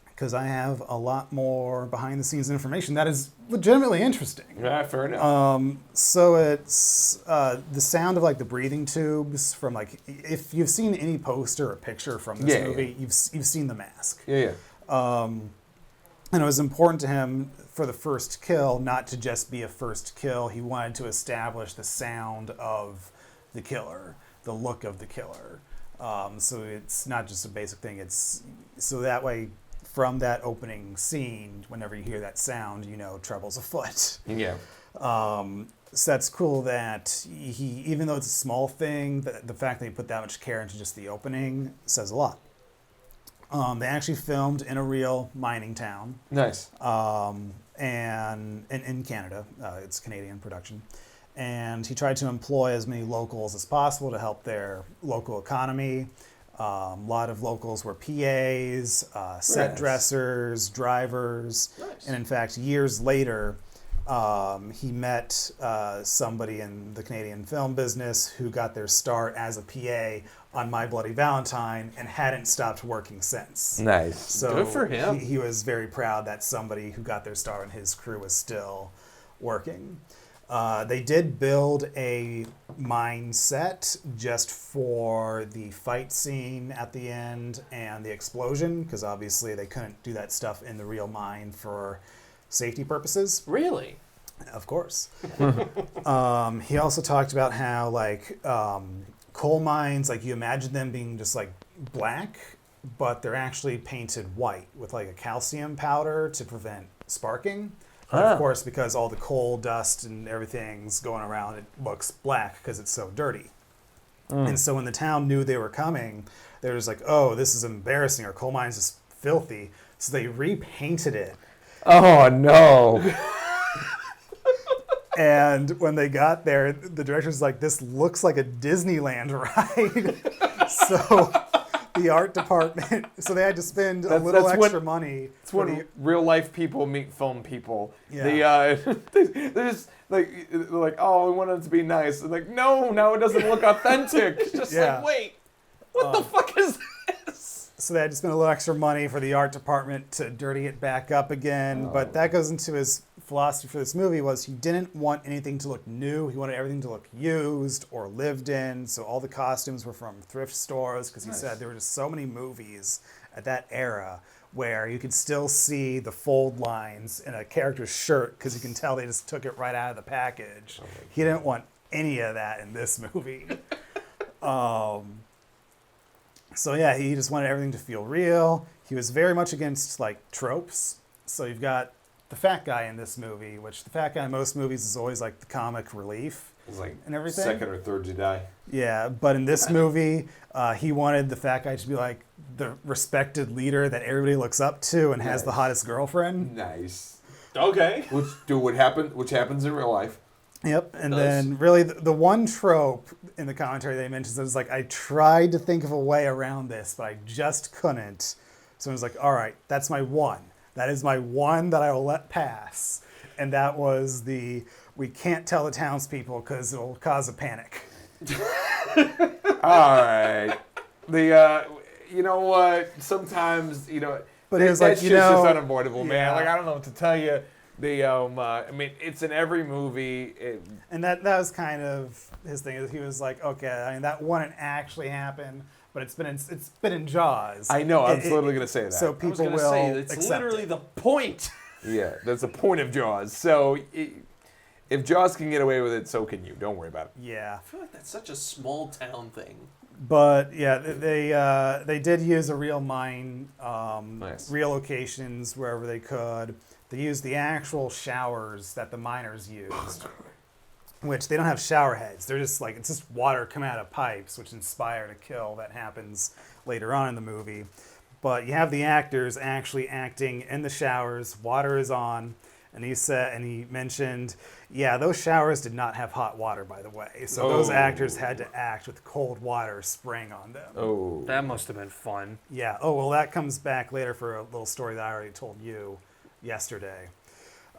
Because I have a lot more behind the scenes information that is legitimately interesting. Yeah, fair enough. So it's the sound of like the breathing tubes from like, if you've seen any poster or picture from this movie, you've seen the mask. Yeah. And it was important to him for the first kill not to just be a first kill. He wanted to establish the sound of the killer, the look of the killer. So it's not just a basic thing. It's so that way, from that opening scene, whenever you hear that sound, you know trouble's afoot. Yeah. So that's cool that he, even though it's a small thing, the fact that he put that much care into just the opening says a lot. They actually filmed in a real mining town. Nice. And in Canada. It's Canadian production. And he tried to employ as many locals as possible to help their local economy. A lot of locals were PAs, set dressers, drivers. Nice. And in fact, years later, he met somebody in the Canadian film business who got their start as a PA on My Bloody Valentine and hadn't stopped working since. Nice. So Good for him. He was very proud that somebody who got their start in his crew was still working. They did build a mine set just for the fight scene at the end and the explosion, because obviously they couldn't do that stuff in the real mine for safety purposes. Really? Of course. He also talked about how like coal mines, like you imagine them being just like black, but they're actually painted white with like a calcium powder to prevent sparking. But of course, because all the coal dust and everything's going around, it looks black because it's so dirty. And so when the town knew they were coming, they were just like, oh, this is embarrassing. Our coal mine's is filthy. So they repainted it. Oh, no. And when they got there, the director's like, this looks like a Disneyland ride. So the art department, so they had to spend a little extra money. It's when real life people meet film people. Yeah. They're just they're like, oh, we want it to be nice. And like, no, now it doesn't look authentic. It's just Yeah. like, wait, what the fuck is this? So they had to spend a little extra money for the art department to dirty it back up again. But that goes into his philosophy for this movie was he didn't want anything to look new. He wanted everything to look used or lived in. So all the costumes were from thrift stores because he said there were just so many movies at that era where you could still see the fold lines in a character's shirt because you can tell they just took it right out of the package. He didn't want any of that in this movie. So yeah, he just wanted everything to feel real. He was very much against like tropes. So you've got the fat guy in this movie, which the fat guy in most movies is always like the comic relief. It's like and everything. second or third Jedi. Yeah, but in this movie, he wanted the fat guy to be like the respected leader that everybody looks up to and has the hottest girlfriend. Nice. Okay. Which happens in real life. Yep, and Does. then really the one trope in the commentary they mentions is like, I tried to think of a way around this, but I just couldn't. So I was like, all right, that's my one. That is my one that I will let pass. And that was we can't tell the townspeople because it'll cause a panic. All right. You know what? Sometimes, But it was that like, shit's just unavoidable, man. yeah. Like, I don't know what to tell you. I mean, it's in every movie. And that was kind of his thing. Is he was like, okay, I mean, that wouldn't actually happen, but it's been in Jaws. I know. I was literally gonna say that. So I was people going to will say, it's accept literally it. the point. Yeah, that's the point of Jaws. So if Jaws can get away with it, so can you. Don't worry about it. Yeah. I feel like that's such a small town thing. But yeah, they did use a real mine, Nice. real locations wherever they could. They used the actual showers that the miners used, which they don't have shower heads. They're just like, it's just water coming out of pipes, which inspired a kill that happens later on in the movie. But you have the actors actually acting in the showers. Water is on. And he mentioned, yeah, those showers did not have hot water, by the way. So those actors had to act with cold water spraying on them. Oh. That must have been fun. Yeah. Oh, well, that comes back later for a little story that I already told you yesterday.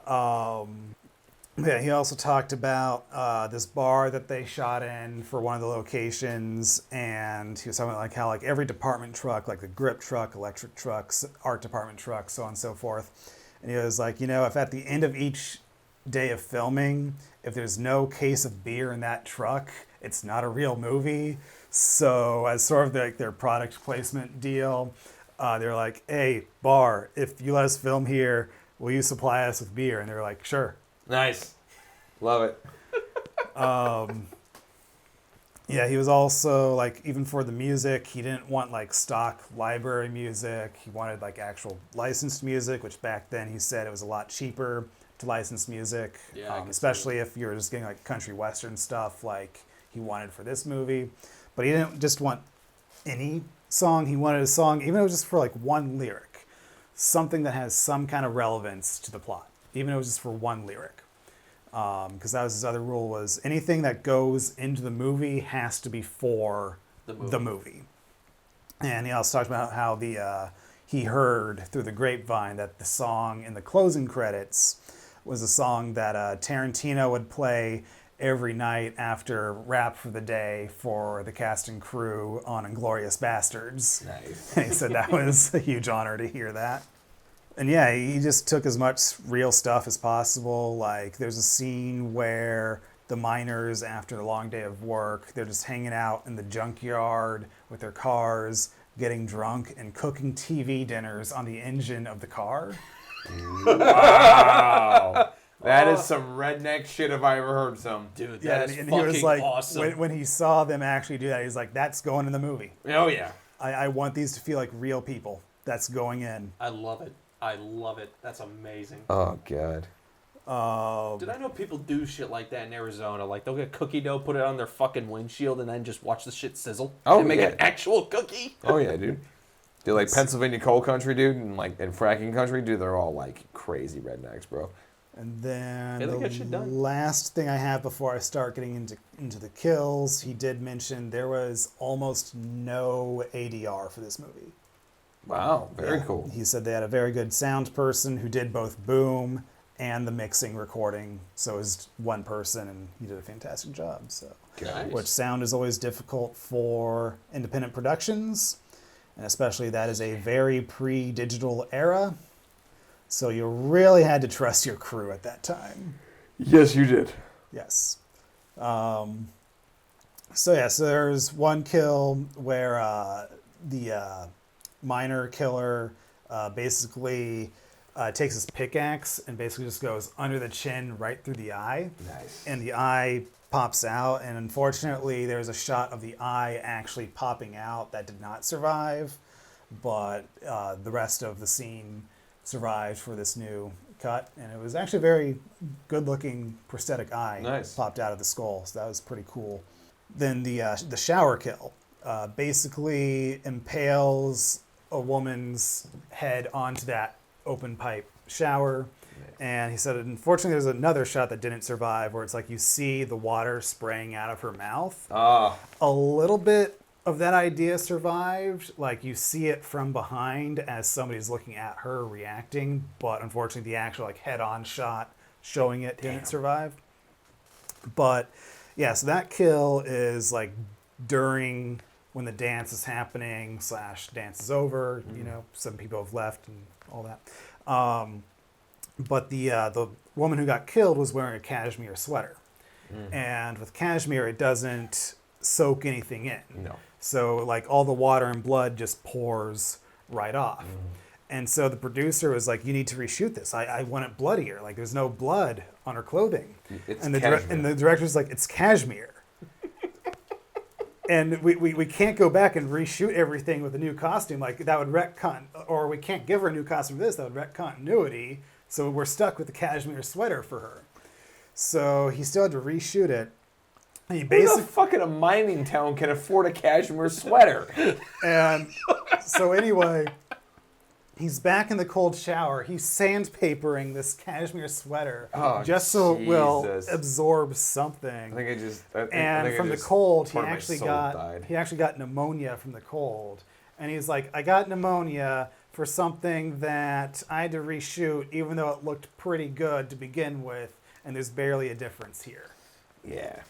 Yeah, he also talked about this bar that they shot in for one of the locations, and he was talking about like how like every department truck, like the grip truck, electric trucks, art department truck, so on and so forth. And he was like, if at the end of each day of filming, if there's no case of beer in that truck, it's not a real movie. So as sort of like their product placement deal, they're like, hey, bar, if you let us film here, will you supply us with beer? And they're like, sure. Nice. Love it. Yeah, he was also like, even for the music, he didn't want like stock library music. He wanted like actual licensed music, which back then he said it was a lot cheaper to license music, Yeah, I can see especially if you're just getting like country western stuff like he wanted for this movie. But he didn't just want any song. He wanted a song, even if it was just for like one lyric, something that has some kind of relevance to the plot, even if it was just for one lyric. Because that was his other rule, was anything that goes into the movie has to be for the movie. And he also talked about how he heard through the grapevine that the song in the closing credits was a song that Tarantino would play every night after Wrap for the Day for the cast and crew on Inglourious Bastards. Nice. And he said that was a huge honor to hear that. And yeah, he just took as much real stuff as possible. Like, there's a scene where the miners, after a long day of work, they're just hanging out in the junkyard with their cars, getting drunk, and cooking TV dinners on the engine of the car. Wow. That is some redneck shit if I ever heard some. Dude, Yeah, that is and fucking he was like, awesome. when he saw them actually do that, he's like, that's going in the movie. Oh, yeah. I want these to feel like real people. That's going in. I love it. I love it. That's amazing. Oh, God. Did I know people do shit like that in Arizona? Like, they'll get cookie dough, put it on their fucking windshield, and then just watch the shit sizzle. Oh, and make yeah. an actual cookie. Oh, yeah, dude. Dude, like Pennsylvania coal country, dude, and like in fracking country, dude, they're all like crazy rednecks, bro. And then Yeah, they get shit the done. last thing I have before I start getting into the kills, he did mention there was almost no ADR for this movie. Wow, very Yeah. cool. He said they had a very good sound person who did both boom and the mixing recording. So it was one person, and he did a fantastic job. So, Nice. which sound is always difficult for independent productions, and especially that is a very pre-digital era. So you really had to trust your crew at that time. Yes, you did. Yes. So there's one kill where the miner killer basically takes his pickaxe and basically just goes under the chin right through the eye. Nice. And the eye pops out, and unfortunately there's a shot of the eye actually popping out that did not survive, but the rest of the scene survived for this new cut, and it was actually a very good looking prosthetic eye. Nice. Popped out of the skull, so that was pretty cool. Then the shower kill basically impales a woman's head onto that open pipe shower. And he said, unfortunately, there's another shot that didn't survive where it's like you see the water spraying out of her mouth. Ah, A little bit of that idea survived. Like, you see it from behind as somebody's looking at her reacting, but unfortunately, the actual like head-on shot showing it didn't survive. But yeah, so that kill is like during when the dance is happening / dance is over. You know, some people have left and all that. But the woman who got killed was wearing a cashmere sweater. And with cashmere, it doesn't soak anything in. no. So like all the water and blood just pours right off. And so the producer was like, you need to reshoot this. I want it bloodier. Like, there's no blood on her clothing. It's And cashmere. and the director's like, it's cashmere. And we can't go back and reshoot everything with a new costume. Like, that would wreck or we can't give her a new costume for this. That would wreck continuity. So we're stuck with the cashmere sweater for her. So he still had to reshoot it. And he Who the basically, fuck in a mining town can afford a cashmere sweater? and so anyway, he's back in the cold shower. He's sandpapering this cashmere sweater Oh, just so it will Jesus. absorb something. I think I just. I And think from I the just- cold, he part of my actually soul got died. he actually got pneumonia from the cold. And he's like, I got pneumonia for something that I had to reshoot, even though it looked pretty good to begin with, and there's barely a difference here. Yeah.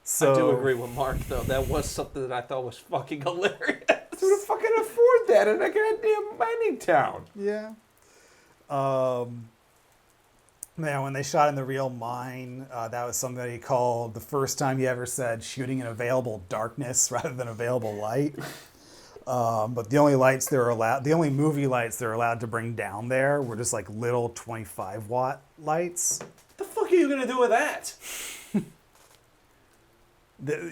So I do agree with Mark, though. That was something that I thought was fucking hilarious. Who would fucking afford that in a goddamn mining town? Yeah. Man, when they shot in the real mine, that was something that he called the first time he ever said shooting in available darkness rather than available light. But the only lights they were allowed, the only movie lights they're allowed to bring down there were just like little 25-watt lights. What the fuck are you gonna do with that?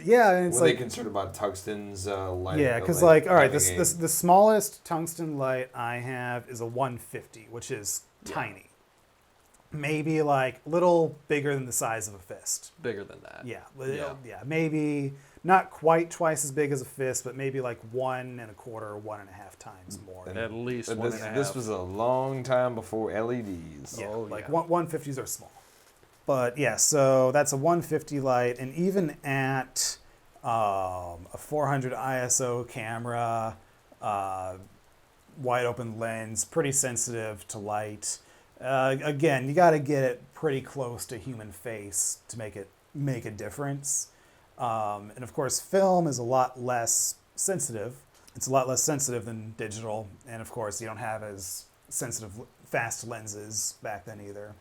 Yeah, and it's Were they like concerned about tungsten's light? yeah, because like all right, this the smallest tungsten light I have is a 150, which is tiny. Maybe like a little bigger than the size of a fist. Bigger than that. Yeah, Yeah. yeah, maybe not quite twice as big as a fist, but maybe like 1 1/4 or 1.5 times more. At least But one and a half. this was a long time before LEDs. Yeah, Oh, like yeah. 150s are small. But yeah, so that's a 150 light, and even at a 400 ISO camera, wide open lens, pretty sensitive to light. Again, you got to get it pretty close to human face to make a difference. And of course, film is a lot less sensitive. It's a lot less sensitive than digital, and of course, you don't have as sensitive, fast lenses back then either.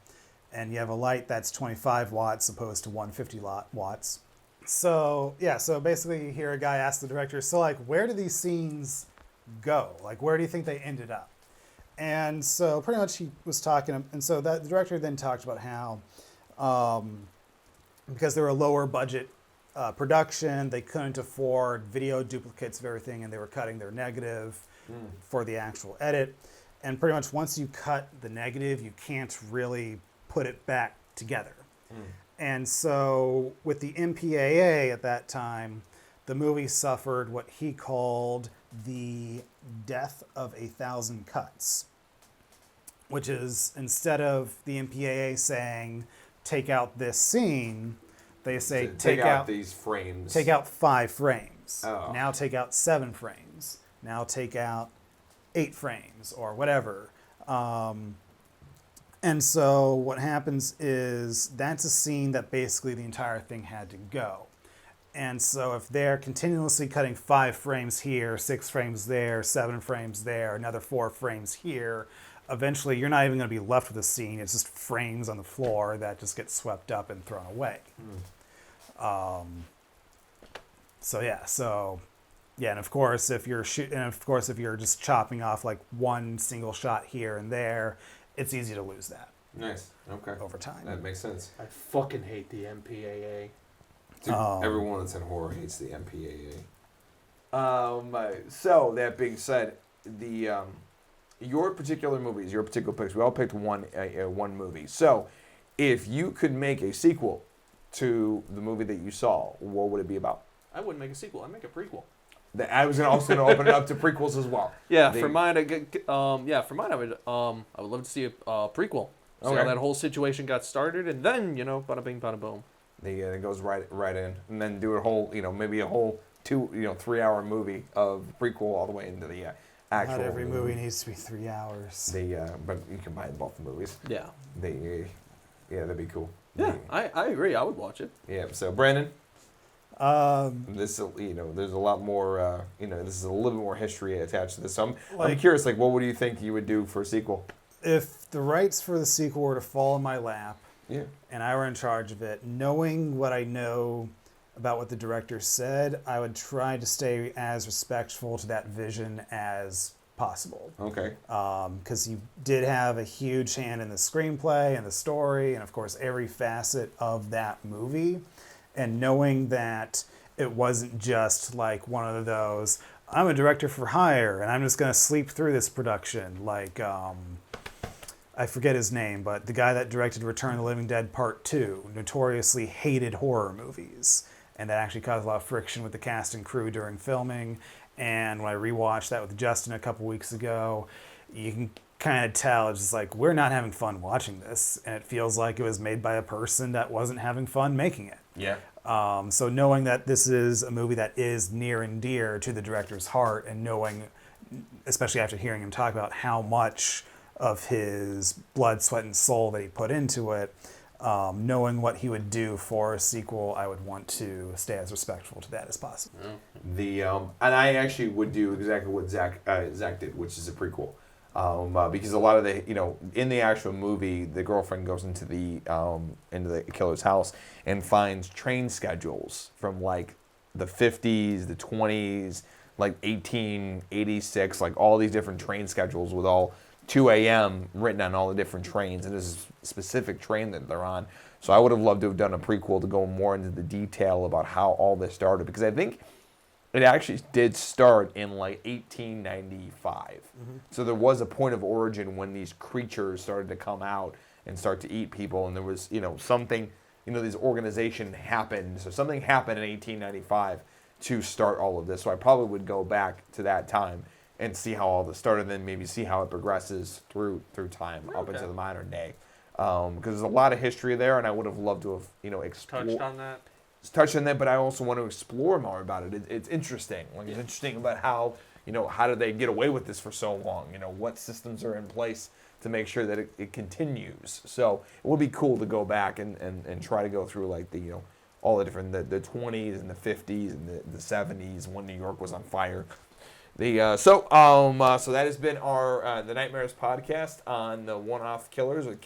And you have a light that's 25 watts opposed to 150 watts. So yeah, so basically, you hear a guy ask the director, "So like, where do these scenes go? Like, where do you think they ended up?" And so pretty much he was talking, and so that the director then talked about how, because they were a lower budget production, they couldn't afford video duplicates of everything, and they were cutting their negative for the actual edit. And pretty much once you cut the negative, you can't really put it back together. And so with the MPAA at that time, the movie suffered what he called the death of 1,000 cuts, which is instead of the MPAA saying take out this scene, they say take out these frames. take out 5 frames. Oh. Now take out 7 frames. Now take out 8 frames or whatever. And so what happens is that's a scene that basically the entire thing had to go. And so if they're continuously cutting 5 frames here, 6 frames there, 7 frames there, another 4 frames here, eventually you're not even going to be left with a scene. It's just frames on the floor that just get swept up and thrown away. So yeah, and of course if you're just chopping off like one single shot here and there, it's easy to lose that Nice. Okay. over time. That makes sense. I fucking hate the MPAA. Dude, everyone that's in horror hates the MPAA. So that being said, the your particular movies, your particular picks, we all picked one movie. So if you could make a sequel to the movie that you saw, what would it be about? I wouldn't make a sequel. I'd make a prequel. I was also going to open it up to prequels as well. Yeah, They- for mine, I would love to see a prequel. See Okay. how that whole situation got started, and then bada bing, bada boom. It goes right in, and then do a whole, maybe a whole 3-hour movie of prequel all the way into the actual. Not every movie needs to be 3 hours. But you combine both the movies. Yeah. That'd be cool. Yeah, I agree. I would watch it. Yeah. So Brandon, Um, there's a lot more. This is a little bit more history attached to this. So I'm Like- curious. Like, what would you think you would do for a sequel? if the rights for the sequel were to fall in my lap Yeah. and I were in charge of it, knowing what I know about what the director said, I would try to stay as respectful to that vision as possible. Okay. Because he did have a huge hand in the screenplay and the story and, of course, every facet of that movie. And knowing that it wasn't just like one of those, I'm a director for hire and I'm just going to sleep through this production. Like, I forget his name, but the guy that directed Return of the Living Dead Part 2 notoriously hated horror movies. And that actually caused a lot of friction with the cast and crew during filming. And when I rewatched that with Justin a couple weeks ago, you can kind of tell it's just like, we're not having fun watching this. And it feels like it was made by a person that wasn't having fun making it. Yeah. So knowing that this is a movie that is near and dear to the director's heart and knowing especially after hearing him talk about how much of his blood, sweat, and soul that he put into it, knowing what he would do for a sequel, I would want to stay as respectful to that as possible. And I actually would do exactly what Zach did, which is a prequel. Because a lot of the, in the actual movie, the girlfriend goes into the killer's house and finds train schedules from like the 50s, the 20s, like 1886, like all these different train schedules with all 2 a.m. written on all the different trains, and there's a specific train that they're on. So I would have loved to have done a prequel to go more into the detail about how all this started, because I think it actually did start in like 1895. Mm-hmm. So there was a point of origin when these creatures started to come out and start to eat people, and there was, something, this organization happened. So something happened in 1895 to start all of this. So I probably would go back to that time and see how all this started, and then maybe see how it progresses through time up into the modern day. Because there's a lot of history there, and I would have loved to have, Touched on that. Touch on that, but I also want to explore more about it. It's interesting. It's interesting about how, how did they get away with this for so long? What systems are in place to make sure that it continues. So it would be cool to go back and try to go through like the, all the different, the 20s and the 50s and the 70s when New York was on fire. So that has been our the Nightmares podcast on the one-off killers with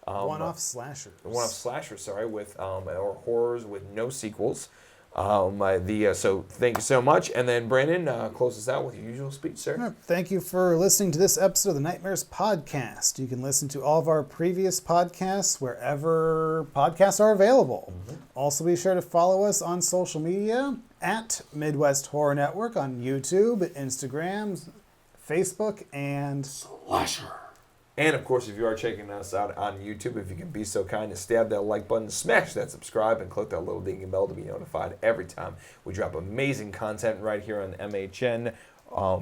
One-off slashers. One-off slashers, sorry, with or horrors with no sequels. So thank you so much, and then Brandon, close us out with your usual speech, sir. Thank you for listening to this episode of the Nightmares podcast. You can listen to all of our previous podcasts wherever podcasts are available. Mm-hmm. Also, be sure to follow us on social media at Midwest Horror Network on YouTube, Instagram, Facebook, and Slasher. And, of course, if you are checking us out on YouTube, if you can be so kind to stab that like button, smash that subscribe, and click that little ding bell to be notified every time we drop amazing content right here on the MHN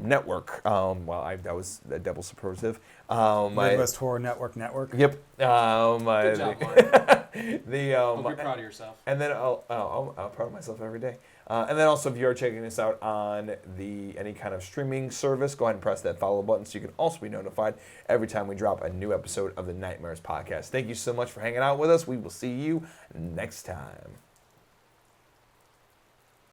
network. That was a double superlative. Midwest Horror Network. Yep. Good job, Mark. Hope you're proud of yourself. And then I'm proud of myself every day. And then also, if you are checking us out on any kind of streaming service, go ahead and press that follow button so you can also be notified every time we drop a new episode of the Nightmares podcast. Thank you so much for hanging out with us. We will see you next time.